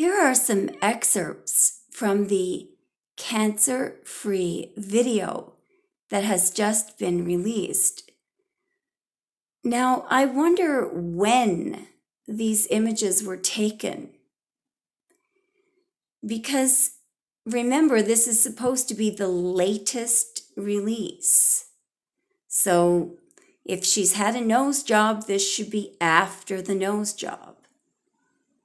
Here are some excerpts from the cancer-free video that has just been released. Now, I wonder when these images were taken, because remember, this is supposed to be the latest release. So if she's had a nose job, this should be after the nose job.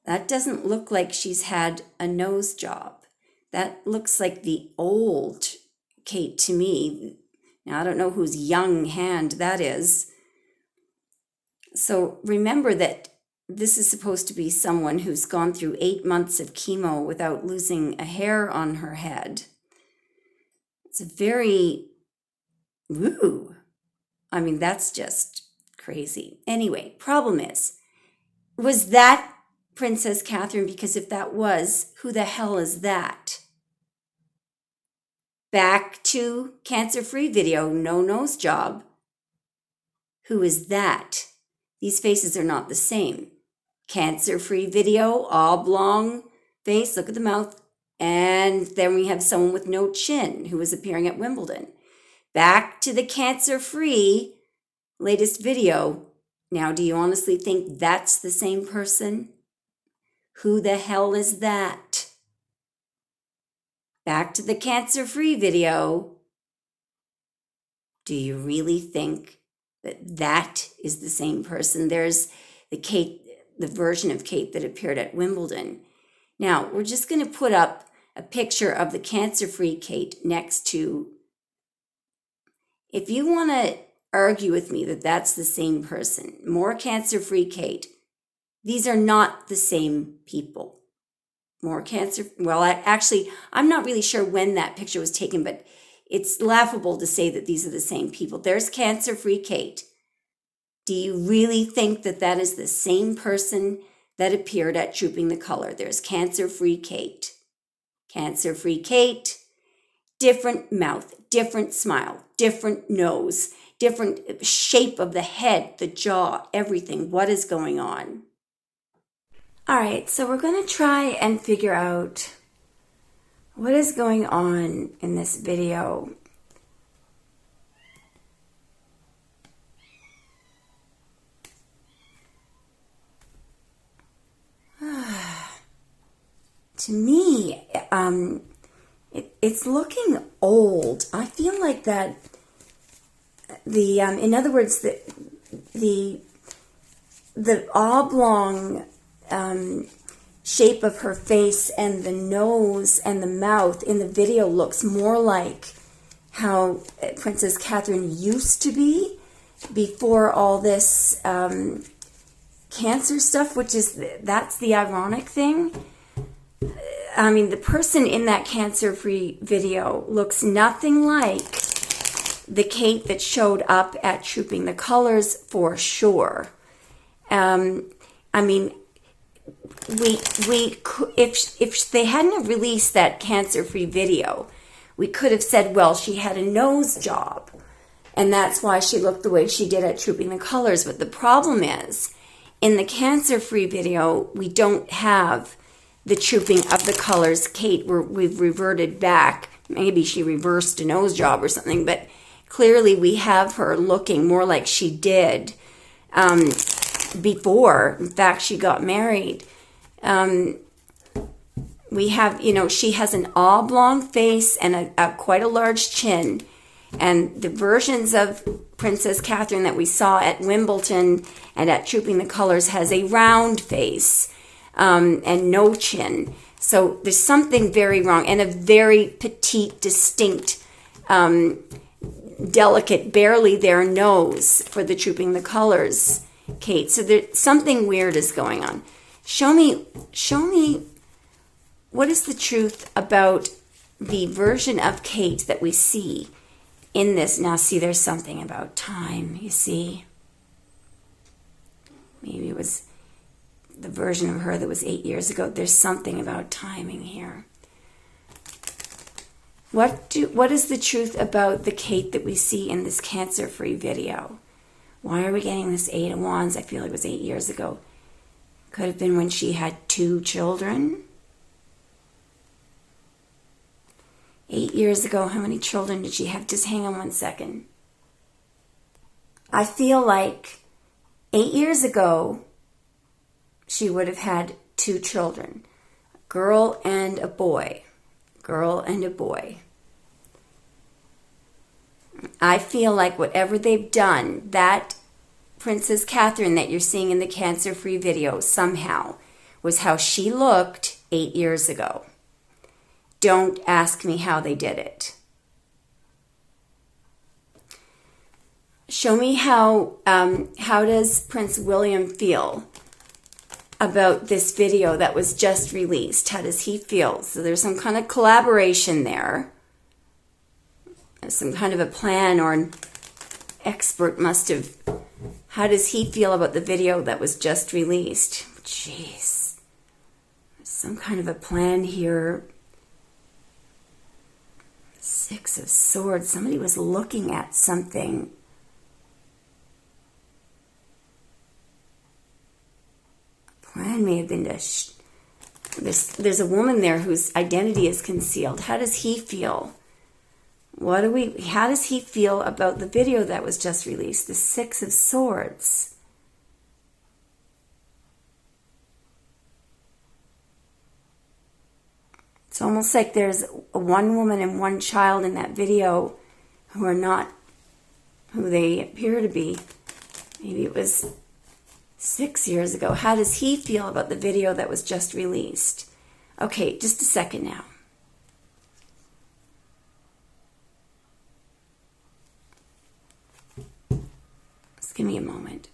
That doesn't look like she's had a nose job. That looks like the old Kate to me. Now, I don't know whose young hand that is. So remember that this is supposed to be someone who's gone through 8 months of chemo without losing a hair on her head. It's a very, that's just crazy. Anyway, problem is, was that Princess Catherine? Because if that was, who the hell is that? Back to cancer-free video, no nose job. Who is that? These faces are not the same. Cancer-free video, oblong face, look at the mouth. And then we have someone with no chin who was appearing at Wimbledon. Back to the cancer-free latest video. Now, do you honestly think that's the same person? Who the hell is that? Back to the cancer-free video. Do you really think that that is the same person? There's the version of Kate that appeared at Wimbledon. Now, we're just going to put up a picture of the cancer-free Kate next to, if you want to argue with me that that's the same person, more cancer-free Kate, these are not the same people. More cancer, I'm not really sure when that picture was taken, but it's laughable to say that these are the same people. There's cancer-free Kate. Do you really think that that is the same person that appeared at Trooping the Color? There's cancer-free Kate. Cancer-free Kate, different mouth, different smile, different nose, different shape of the head, the jaw, everything. What is going on? All right, so we're going to try and figure out what is going on in this video. To me, it's looking old. I feel like that in other words, the oblong shape of her face and the nose and the mouth in the video looks more like how Princess Catherine used to be before all this cancer stuff, that's the ironic thing. I mean, the person in that cancer-free video looks nothing like the Kate that showed up at Trooping the Colors for sure. If they hadn't released that cancer-free video, we could have said, well, she had a nose job, and that's why she looked the way she did at Trooping the Colors. But the problem is, in the cancer-free video, we don't have the Trooping of the Colors Kate. We've reverted back. Maybe she reversed a nose job or something, but clearly we have her looking more like she did before. In fact, she got married. We have, she has an oblong face and quite a large chin. And the versions of Princess Catherine that we saw at Wimbledon and at Trooping the Colors has a round face and no chin. So there's something very wrong, and a very petite, distinct, delicate, barely there nose for the Trooping the Colors Kate. So something weird is going on. Show me what is the truth about the version of Kate that we see in this. Now, see, there's something about time, you see. Maybe it was the version of her that was 8 years ago. There's something about timing here. What is the truth about the Kate that we see in this cancer-free video? Why are we getting this 8 of Wands? I feel like it was 8 years ago. Could have been when she had 2 children. 8 years ago, how many children did she have? Just hang on one second. I feel like 8 years ago, she would have had 2 children, a girl and a boy. Girl and a boy. I feel like whatever they've done, that Princess Catherine that you're seeing in the cancer-free video somehow was how she looked 8 years ago. Don't ask me how they did it. Show me how does Prince William feel about this video that was just released? How does he feel? So there's some kind of collaboration there. There's some kind of a plan, or an expert must have. How does he feel about the video that was just released? Jeez. There's some kind of a plan here. 6 of Swords. Somebody was looking at something. Plan may have been to... There's a woman there whose identity is concealed. How does he feel? How does he feel about the video that was just released? The 6 of Swords. It's almost like there's one woman and one child in that video who are not who they appear to be. Maybe it was 6 years ago. How does he feel about the video that was just released? Okay, just a second now. Just give me a moment.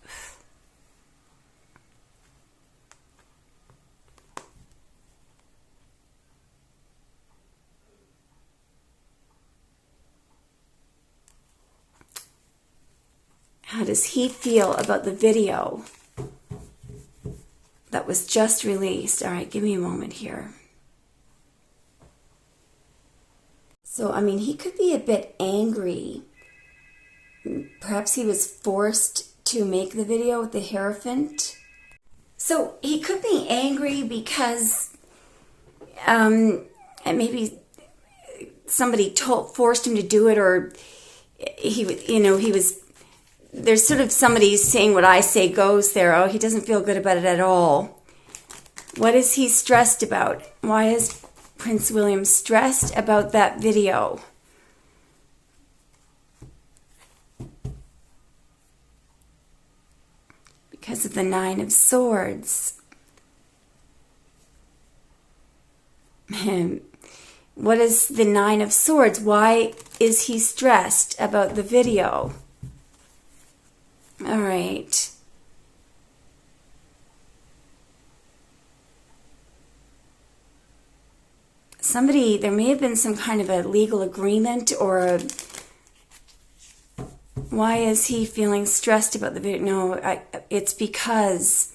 How does he feel about the video that was just released? All right, give me a moment here. So, I mean, he could be a bit angry. Perhaps he was forced to make the video with the Hierophant. So, he could be angry because maybe somebody forced him to do it, or he was... There's sort of somebody saying what I say goes there. Oh, he doesn't feel good about it at all. What is he stressed about? Why is Prince William stressed about that video? Because of the 9 of Swords. What is the 9 of Swords? Why is he stressed about the video? All right. There may have been some kind of a legal agreement, or why is he feeling stressed about the video? No, it's because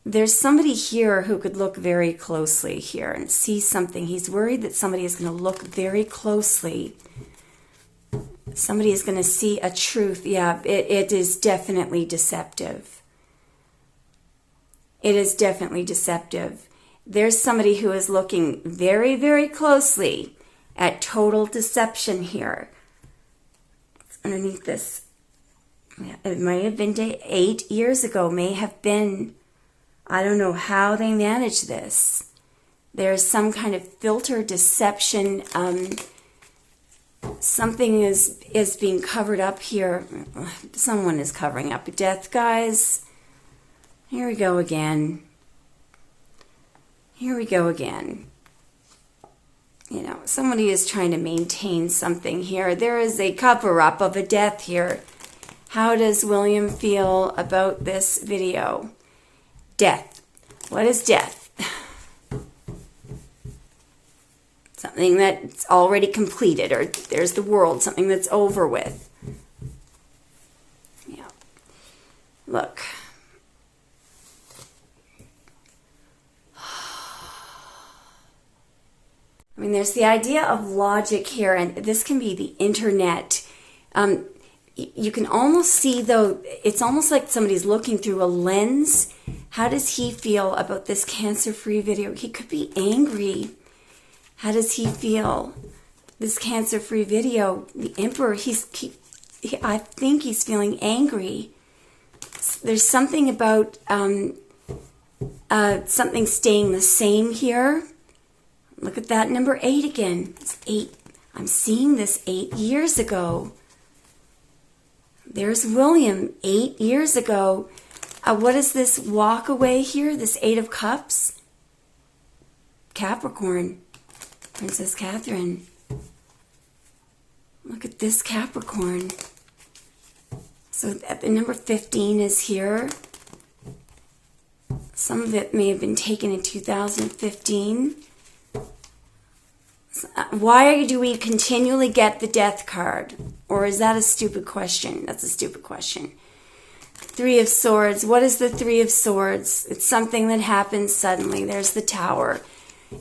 there's somebody here who could look very closely here and see something. He's worried that somebody is going to look very closely. Somebody is going to see a truth. Yeah, it is definitely deceptive. It is definitely deceptive. There's somebody who is looking very, very closely at total deception here. Underneath this, it might have been 8 years ago, may have been. I don't know how they manage this. There's some kind of filter deception. Something is being covered up here. Someone is covering up death, guys. Here we go again. Here we go again. You know, somebody is trying to maintain something here. There is a cover-up of a death here. How does William feel about this video? Death. What is death? Something that's already completed, or there's the world, something that's over with. Yeah. Look. I mean, there's the idea of logic here, and this can be the internet. You can almost see, though, it's almost like somebody's looking through a lens. How does he feel about this cancer-free video? He could be angry. How does he feel? this cancer-free video, the Emperor, I think he's feeling angry. There's something about something staying the same here. Look at that number 8 again. It's 8. I'm seeing this 8 years ago. There's William 8 years ago. What is this walk away here? This 8 of Cups? Capricorn. Princess Catherine. Look at this Capricorn. So the number 15 is here. Some of it may have been taken in 2015. Why do we continually get the Death card? Or is that a stupid question? That's a stupid question. 3 of Swords. What is the 3 of Swords? It's something that happens suddenly. There's the Tower.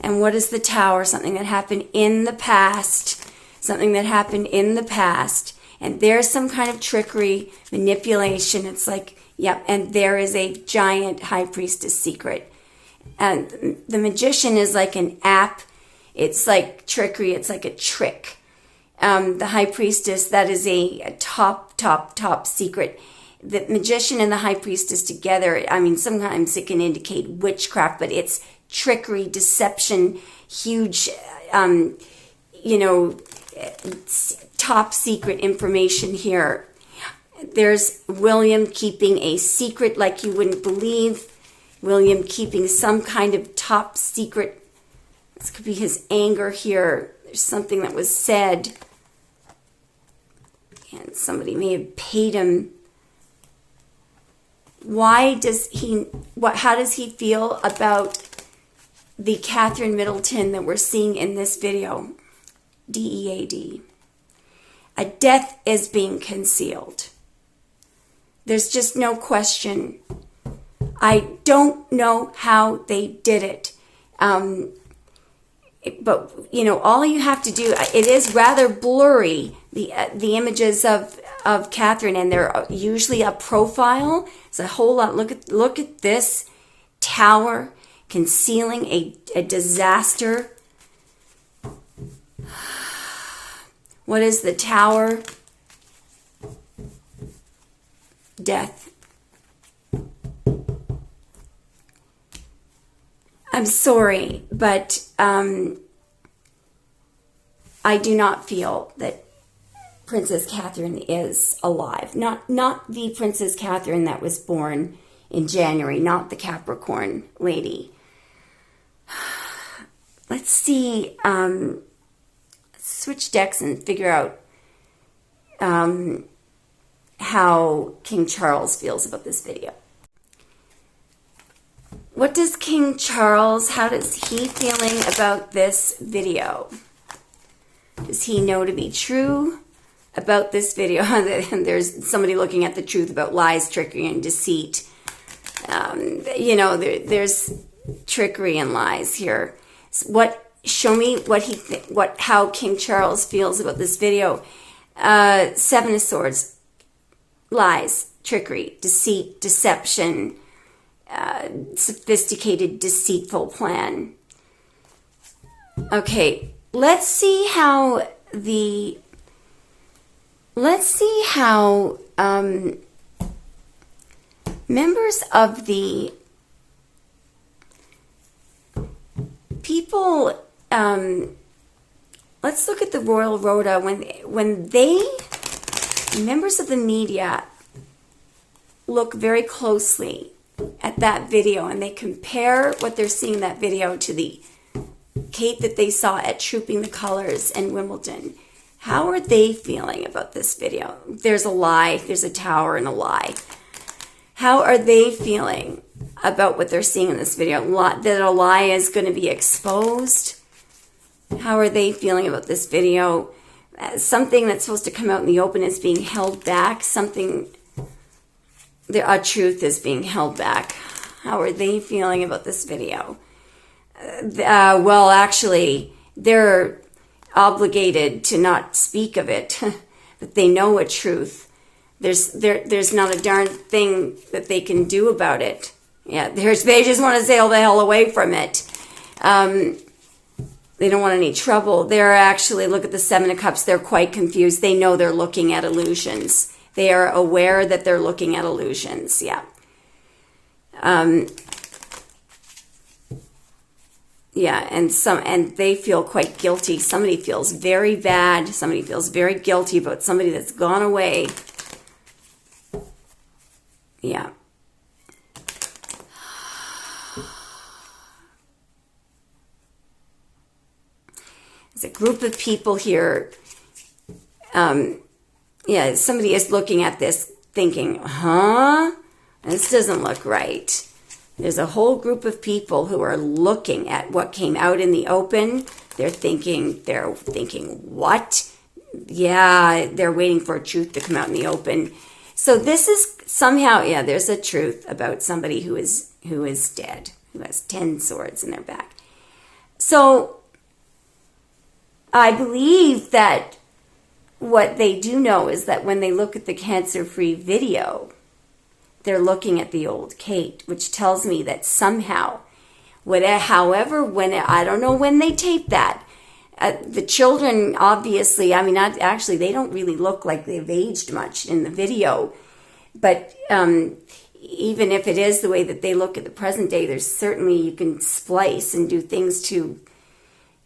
And what is the Tower? Something that happened in the past. Something that happened in the past. And there's some kind of trickery, manipulation. It's like, yep, and there is a giant High Priestess secret. And the Magician is like an app. It's like trickery. It's like a trick. The High Priestess, that is a top secret. The Magician and the High Priestess together, I mean, sometimes it can indicate witchcraft, but it's trickery, deception, huge, top secret information here. There's William keeping a secret like you wouldn't believe. William keeping some kind of top secret. This could be his anger here. There's something that was said. And somebody may have paid him. How does he feel about the Catherine Middleton that we're seeing in this video? DEAD. A death is being concealed. There's just no question. I don't know how they did it. But, all you have to do, it is rather blurry, the images of Catherine, and they're usually a profile. It's a whole lot. Look at this Tower concealing a disaster. What is the Tower? Death. I'm sorry, but I do not feel that Princess Catherine is alive. Not the Princess Catherine that was born in January, not the Capricorn lady. Let's see. Switch decks and figure out how King Charles feels about this video. What does King Charles, how does he feeling about this video? Does he know to be true about this video? And there's somebody looking at the truth about lies, trickery, and deceit. There's trickery and lies here. Show me how King Charles feels about this video. 7 of Swords, lies, trickery, deceit, deception, sophisticated, deceitful plan. Okay, let's see how members of the people. Let's look at the Royal Rota when members of the media look very closely at that video and they compare what they're seeing in that video to the Kate that they saw at Trooping the Colors in Wimbledon. How are they feeling about this video? There's a lie, there's a tower and a lie. How are they feeling about what they're seeing in this video? That a lie is going to be exposed? How are they feeling about this video? Something that's supposed to come out in the open is being held back. A truth is being held back. How are they feeling about this video? Well, actually, they're obligated to not speak of it, that they know a truth. There's not a darn thing that they can do about it. Yeah, they just want to sail the hell away from it. They don't want any trouble. They're actually, look at the Seven of Cups, they're quite confused. They know they're looking at illusions. They are aware that they're looking at illusions. Yeah. Yeah, and they feel quite guilty. Somebody feels very bad. Somebody feels very guilty about somebody that's gone away. Yeah. There's a group of people here. Yeah, somebody is looking at this thinking, huh? This doesn't look right. There's a whole group of people who are looking at what came out in the open. They're thinking, what? Yeah, they're waiting for truth to come out in the open. So this is somehow, yeah, there's a truth about somebody who is dead, who has 10 swords in their back. So I believe that what they do know is that when they look at the cancer-free video, they're looking at the old Kate, which tells me that somehow, I don't know when they taped that. The children, obviously, I mean, actually, they don't really look like they've aged much in the video. But even if it is the way that they look at the present day, there's certainly, you can splice and do things to,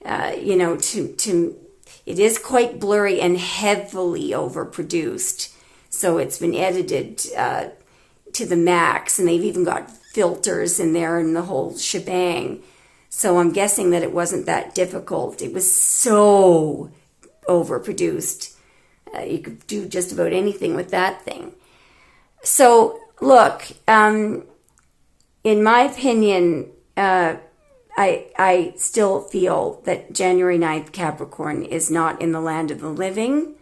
it is quite blurry and heavily overproduced. So it's been edited to the max, and they've even got filters in there and the whole shebang. So I'm guessing that it wasn't that difficult. It was so overproduced. You could do just about anything with that thing. So look, in my opinion, I still feel that January 9th Capricorn is not in the land of the living.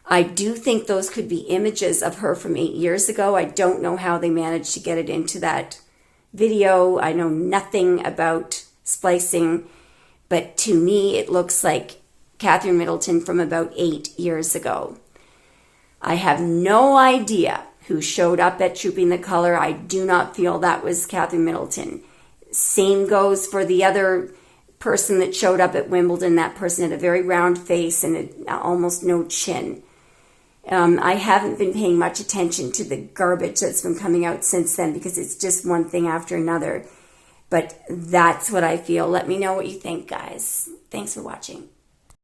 I do think those could be images of her from 8 years ago. I don't know how they managed to get it into that video. I know nothing about splicing, but to me it looks like Catherine Middleton from about 8 years ago. I have no idea who showed up at Trooping the Color. I do not feel that was Catherine Middleton. Same goes for the other person that showed up at Wimbledon. That person had a very round face and almost no chin. I haven't been paying much attention to the garbage that's been coming out since then because it's just one thing after another. But that's what I feel. Let me know what you think, guys. Thanks for watching.